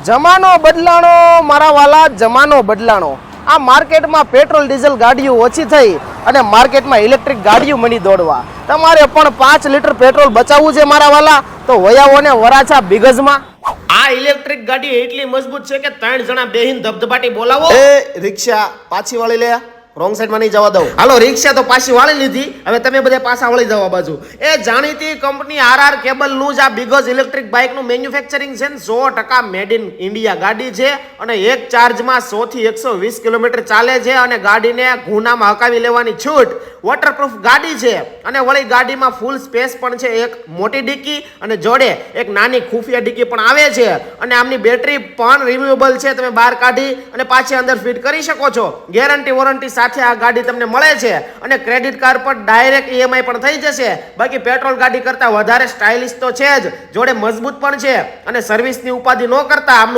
જમાનો બદલાણો મારા વાલા, જમાનો બદલાણો. આ માર્કેટમાં પેટ્રોલ ડીઝલ ગાડીઓ ઓછી થઈ અને માર્કેટમાં ઇલેક્ટ્રિક ગાડીઓ મળી દોડવા. તમારે પણ 5 લીટર પેટ્રોલ બચાવવું છે મારા વાલા, તો વયાઓને વરાછા બિગઝમાં. આ ઇલેક્ટ્રિક ગાડી એટલી મજબૂત છે કે 3 જણા બેહીન ધબધબાટી બોલાવો. એ રિક્ષા પાછી વાળી લે, રોંગ સાઈડમાં નહીં જવા દઉં. હાલો, રિક્ષા તો પાછી વાળી લીધી, હવે તમે બધા પાછા વળી જાવ બાજુ. એ જાણીતી કંપની RR કેબલનું જ આ બિગઝ ઇલેક્ટ્રિક બાઇકનું મેન્યુફેક્ચરિંગ છે ને 100% મેડ ઇન ઇન્ડિયા ગાડી છે અને એક ચાર્જમાં 100 થી 120 કિલોમીટર ચાલે છે અને ગાડીને ગુનામાં હકાવી લેવાની છૂટ. વોટરપ્રૂફ ગાડી છે અને વળી ગાડીમાં ફૂલ સ્પેસ પણ છે. એક મોટી ડિક્કી અને જોડે એક નાની ખુફિયા ડિક્કી પણ આવે છે અને આમની બેટરી પણ રિમ્યુવેબલ છે. તમે બહાર કાઢી અને પાછી અંદર ફિટ કરી શકો છો. ગેરંટી વોરંટી સાથે આ ગાડી તમને મળે છે અને ક્રેડિટ કાર્ડ પર ડાયરેક્ટ EMI પણ થઈ જશે. બાકી પેટ્રોલ ગાડી કરતા વધારે સ્ટાઇલિશ તો છે જ, જોડે મજબૂત પણ છે અને સર્વિસની ઉપાધિ ન કરતા આમનું